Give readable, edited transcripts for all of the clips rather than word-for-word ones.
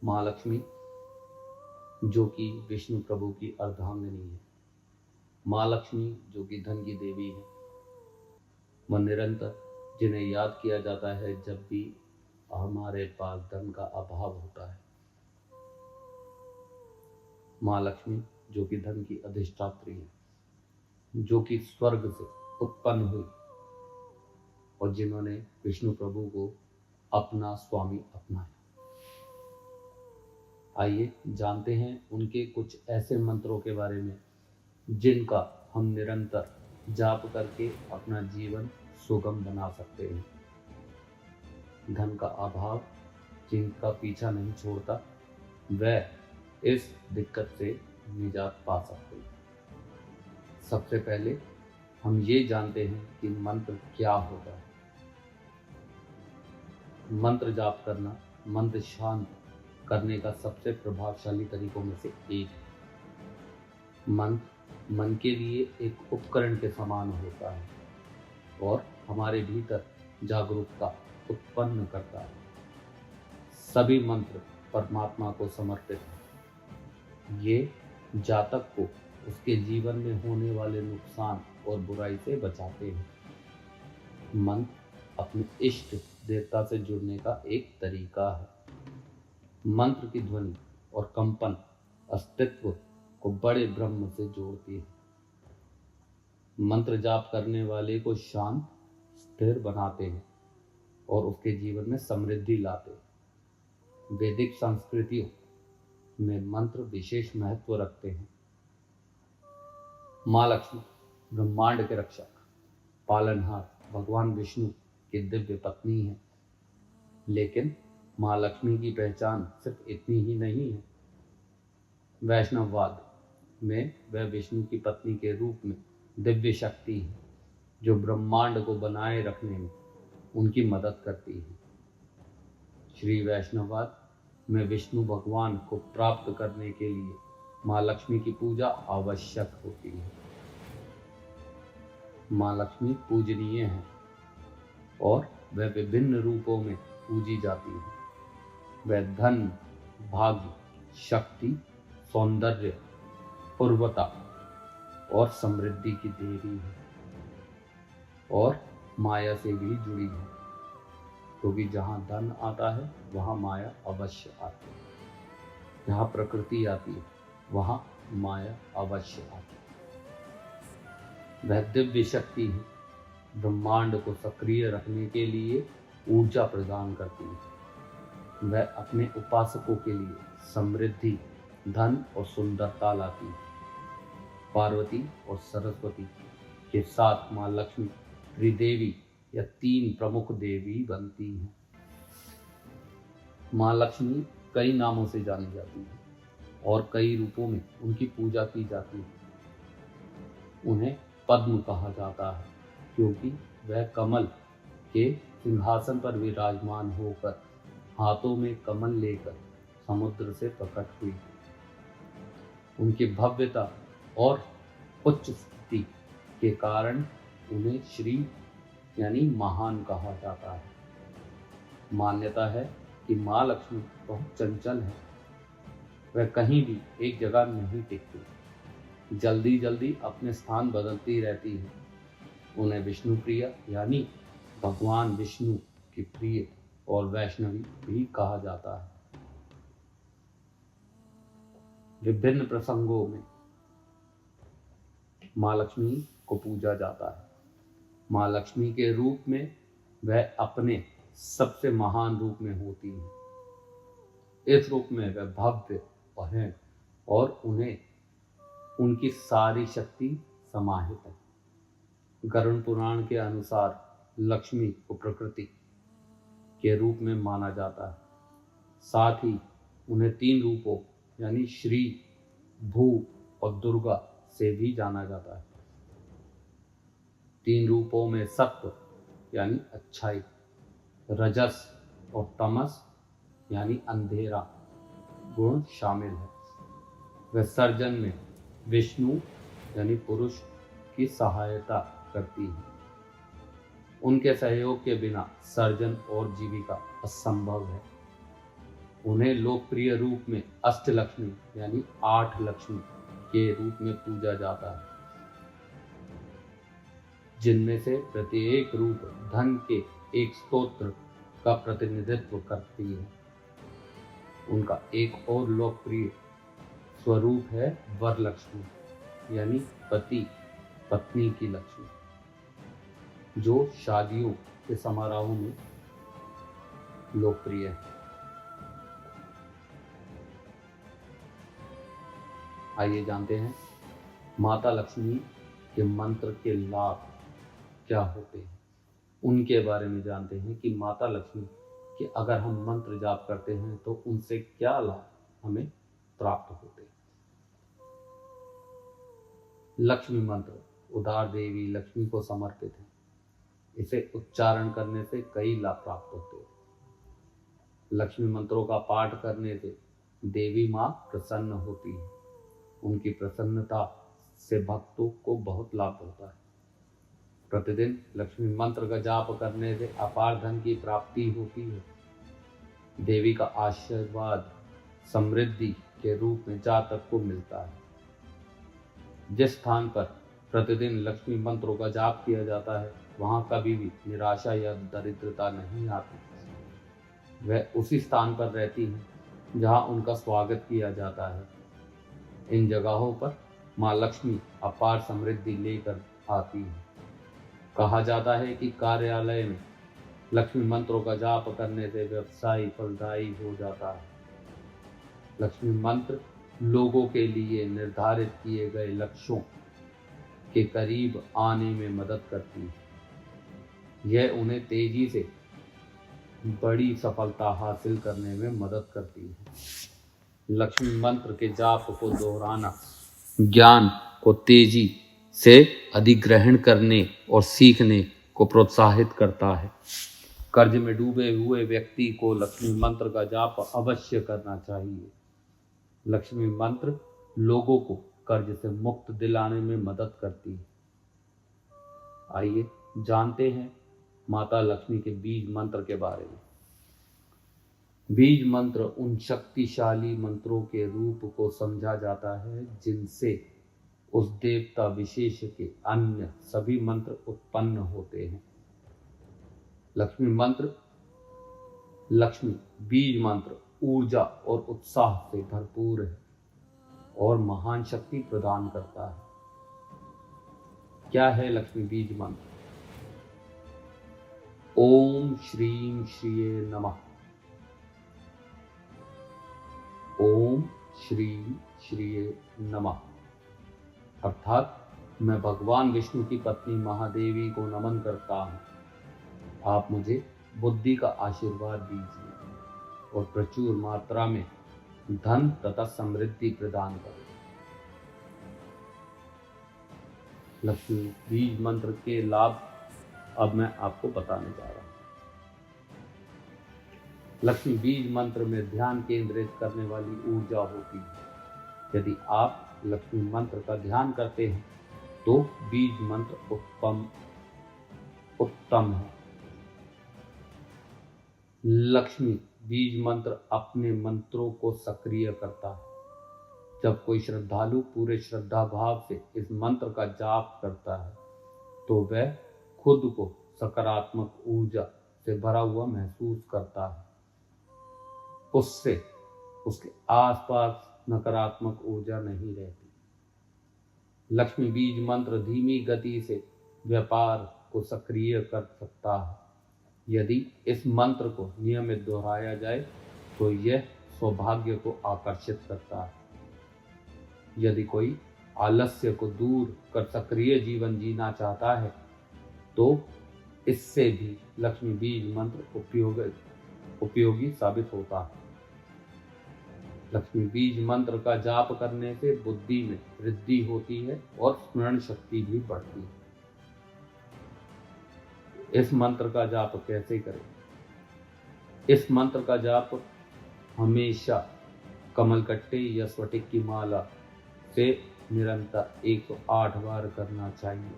माँ लक्ष्मी जो कि विष्णु प्रभु की अर्धांगिनी है, माँ लक्ष्मी जो कि धन की देवी है, वह निरंतर जिन्हें याद किया जाता है जब भी हमारे पास धन का अभाव होता है। माँ लक्ष्मी जो कि धन की अधिष्ठात्री है, जो कि स्वर्ग से उत्पन्न हुई और जिन्होंने विष्णु प्रभु को अपना स्वामी अपनाया। आइए जानते हैं उनके कुछ ऐसे मंत्रों के बारे में जिनका हम निरंतर जाप करके अपना जीवन सुगम बना सकते हैं। धन का अभाव जिनका पीछा नहीं छोड़ता, वह इस दिक्कत से निजात पा सकते हैं। सबसे पहले हम ये जानते हैं कि मंत्र क्या होता है। मंत्र जाप करना मंत्र शांत करने का सबसे प्रभावशाली तरीकों में से एक है। मंत्र मन के लिए एक उपकरण के समान होता है और हमारे भीतर जागरूकता उत्पन्न करता है। सभी मंत्र परमात्मा को समर्पित हैं। ये जातक को उसके जीवन में होने वाले नुकसान और बुराई से बचाते हैं। मंत्र अपने इष्ट देवता से जुड़ने का एक तरीका है। मंत्र की ध्वनि और कंपन अस्तित्व को बड़े ब्रह्म से जोड़ती है। मंत्र जाप करने वाले को शांत, स्थिर बनाते हैं और उसके जीवन में समृद्धि लाते हैं। वैदिक संस्कृतियों में मंत्र विशेष महत्व रखते हैं। माँ लक्ष्मी ब्रह्मांड के रक्षक, पालनहार भगवान विष्णु की दिव्य पत्नी है। लेकिन माँ लक्ष्मी की पहचान सिर्फ इतनी ही नहीं है। वैष्णववाद में वह विष्णु की पत्नी के रूप में दिव्य शक्ति है जो ब्रह्मांड को बनाए रखने में उनकी मदद करती है। श्री वैष्णववाद में विष्णु भगवान को प्राप्त करने के लिए माँ लक्ष्मी की पूजा आवश्यक होती है। माँ लक्ष्मी पूजनीय है और वह विभिन्न रूपों में पूजी जाती है। वह धन, भाग्य, शक्ति, सौंदर्य, पूर्वता और समृद्धि की देवी है और माया से भी जुड़ी है, क्योंकि जहाँ धन आता है वहाँ माया अवश्य आती है। जहाँ प्रकृति आती है वहाँ माया अवश्य आती है। वह दिव्य शक्ति है, ब्रह्मांड को सक्रिय रखने के लिए ऊर्जा प्रदान करती है। वह अपने उपासकों के लिए समृद्धि, धन और सुंदरता लाती है। पार्वती और सरस्वती के साथ माँ लक्ष्मी त्रिदेवी या तीन प्रमुख देवी बनती हैं। माँ लक्ष्मी कई नामों से जानी जाती है और कई रूपों में उनकी पूजा की जाती है। उन्हें पद्म कहा जाता है क्योंकि वह कमल के सिंहासन पर विराजमान होकर हाथों में कमल लेकर समुद्र से प्रकट हुई। उनकी भव्यता और उच्च स्थिति के कारण उन्हें श्री यानी महान कहा जाता है। मान्यता है कि माँ लक्ष्मी बहुत चंचल है। वह कहीं भी एक जगह नहीं टिकती, जल्दी जल्दी अपने स्थान बदलती रहती है। उन्हें विष्णु प्रिय यानी भगवान विष्णु की प्रिय और वैष्णवी भी कहा जाता है। विभिन्न प्रसंगों में माँ लक्ष्मी को पूजा जाता है। माँ लक्ष्मी के रूप में वह अपने सबसे महान रूप में होती है। इस रूप में वह भव्य है और उन्हें उनकी सारी शक्ति समाहित है। गरुड़ पुराण के अनुसार लक्ष्मी को प्रकृति के रूप में माना जाता है। साथ ही उन्हें तीन रूपों यानी श्री, भू और दुर्गा से भी जाना जाता है। तीन रूपों में सत्व यानी अच्छाई, रजस और तमस यानी अंधेरा गुण शामिल है। वह सर्जन में विष्णु यानी पुरुष की सहायता करती है। उनके सहयोग के बिना सर्जन और जीविका असंभव है। उन्हें लोकप्रिय रूप में अष्टलक्ष्मी यानी 8 लक्ष्मी के रूप में पूजा जाता है, जिनमें से प्रत्येक रूप धन के एक स्तोत्र का प्रतिनिधित्व करती है। उनका एक और लोकप्रिय स्वरूप है वरलक्ष्मी यानी पति पत्नी की लक्ष्मी, जो शादियों के समारोहों में लोकप्रिय है। आइए जानते हैं माता लक्ष्मी के मंत्र के लाभ क्या होते हैं। उनके बारे में जानते हैं कि माता लक्ष्मी के अगर हम मंत्र जाप करते हैं तो उनसे क्या लाभ हमें प्राप्त होते हैं। लक्ष्मी मंत्र उदार देवी लक्ष्मी को समर्पित है। इसे उच्चारण करने से कई लाभ प्राप्त होते हैं। लक्ष्मी मंत्रों का पाठ करने से देवी माँ प्रसन्न होती है। उनकी प्रसन्नता से भक्तों को बहुत लाभ होता है। प्रतिदिन लक्ष्मी मंत्र का जाप करने से अपार धन की प्राप्ति होती है। देवी का आशीर्वाद समृद्धि के रूप में जातक को मिलता है। जिस स्थान पर प्रतिदिन लक्ष्मी मंत्रों का जाप किया जाता है वहां कभी भी निराशा या दरिद्रता नहीं आती। वह उसी स्थान पर रहती हैं जहां उनका स्वागत किया जाता है। इन जगहों पर मां लक्ष्मी अपार समृद्धि लेकर आती है। कहा जाता है कि कार्यालय में लक्ष्मी मंत्रों का जाप करने से व्यवसाय फलदायी हो जाता है। लक्ष्मी मंत्र लोगों के लिए निर्धारित किए गए लक्ष्यों के करीब आने में मदद करती है। यह उन्हें तेजी से बड़ी सफलता हासिल करने में मदद करती है। लक्ष्मी मंत्र के जाप को दोहराना ज्ञान को तेजी से अधिग्रहण करने और सीखने को प्रोत्साहित करता है। कर्ज में डूबे हुए व्यक्ति को लक्ष्मी मंत्र का जाप अवश्य करना चाहिए। लक्ष्मी मंत्र लोगों को कर्ज से मुक्त दिलाने में मदद करती है। आइए जानते हैं माता लक्ष्मी के बीज मंत्र के बारे में। बीज मंत्र उन शक्तिशाली मंत्रों के रूप को समझा जाता है जिनसे उस देवता विशेष के अन्य सभी मंत्र उत्पन्न होते हैं। लक्ष्मी मंत्र लक्ष्मी बीज मंत्र ऊर्जा और उत्साह से भरपूर है और महान शक्ति प्रदान करता है। क्या है लक्ष्मी बीज मंत्र? ओम श्रीं श्रिये नमः। ओम श्रीं श्रिये नमः अर्थात मैं भगवान विष्णु की पत्नी महादेवी को नमन करता हूँ। आप मुझे बुद्धि का आशीर्वाद दीजिए और प्रचुर मात्रा में धन तथा समृद्धि प्रदान करें। लक्ष्मी बीज मंत्र के लाभ अब मैं आपको बताने जा रहा हूँ। लक्ष्मी बीज मंत्र में ध्यान केंद्रित करने वाली ऊर्जा होती है। यदि आप लक्ष्मी मंत्र का ध्यान करते हैं तो बीज मंत्र उत्तम है। लक्ष्मी बीज मंत्र अपने मंत्रों को सक्रिय करता है। जब कोई श्रद्धालु पूरे श्रद्धा भाव से इस मंत्र का जाप करता है तो वह खुद को सकारात्मक ऊर्जा से भरा हुआ महसूस करता है। उससे उसके आसपास नकारात्मक ऊर्जा नहीं रहती। लक्ष्मी बीज मंत्र धीमी गति से व्यापार को सक्रिय कर सकता है। यदि इस मंत्र को नियमित दोहराया जाए तो यह सौभाग्य को आकर्षित करता है। यदि कोई आलस्य को दूर कर सक्रिय जीवन जीना चाहता है तो इससे भी लक्ष्मी बीज मंत्र उपयोगी साबित होता है। लक्ष्मी बीज मंत्र का जाप करने से बुद्धि में वृद्धि होती है और स्मरण शक्ति भी बढ़ती है। इस मंत्र का जाप कैसे करें? इस मंत्र का जाप हमेशा कमलकट्टे या स्फटिक की माला से निरंतर 108 बार करना चाहिए।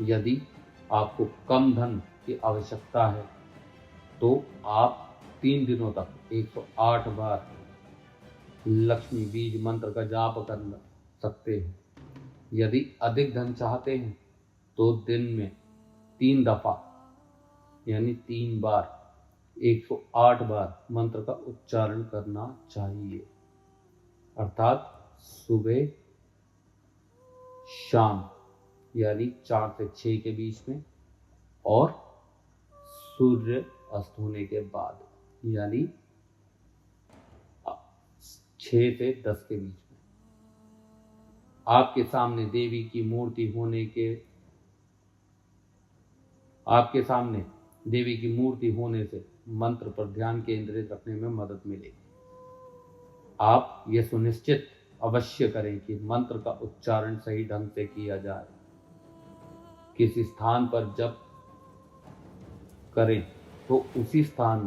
यदि आपको कम धन की आवश्यकता है तो आप 3 दिनों तक 108 बार लक्ष्मी बीज मंत्र का जाप कर सकते हैं। यदि अधिक धन चाहते हैं तो दिन में 3 दफा यानी 3 बार 108 बार मंत्र का उच्चारण करना चाहिए, अर्थात सुबह शाम यानी 4 से 6 के बीच में और सूर्य अस्त होने के बाद यानी 6 से 10 के बीच में। आपके सामने देवी की मूर्ति होने से मंत्र पर ध्यान केंद्रित रखने में मदद मिलेगी। आप यह सुनिश्चित अवश्य करें कि मंत्र का उच्चारण सही ढंग से किया जाए। किसी स्थान पर जप करें तो उसी स्थान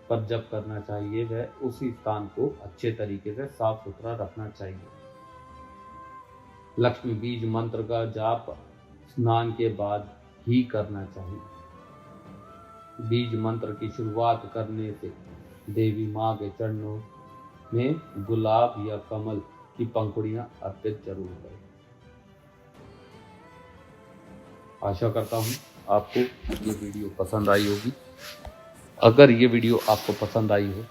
पर जप करना चाहिए, वह उसी स्थान को अच्छे तरीके से साफ सुथरा रखना चाहिए। लक्ष्मी बीज मंत्र का जाप स्नान के बाद ही करना चाहिए। बीज मंत्र की शुरुआत करने से देवी माँ के चरणों में गुलाब या कमल की पंखुड़ियां अर्पित जरूर करें। आशा करता हूँ आपको ये वीडियो पसंद आई होगी। अगर ये वीडियो आपको पसंद आई हो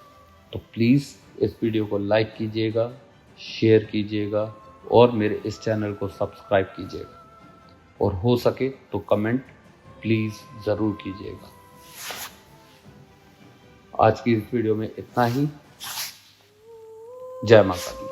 तो प्लीज़ इस वीडियो को लाइक कीजिएगा, शेयर कीजिएगा और मेरे इस चैनल को सब्सक्राइब कीजिएगा और हो सके तो कमेंट प्लीज़ ज़रूर कीजिएगा। आज की इस वीडियो में इतना ही। जय माता दी।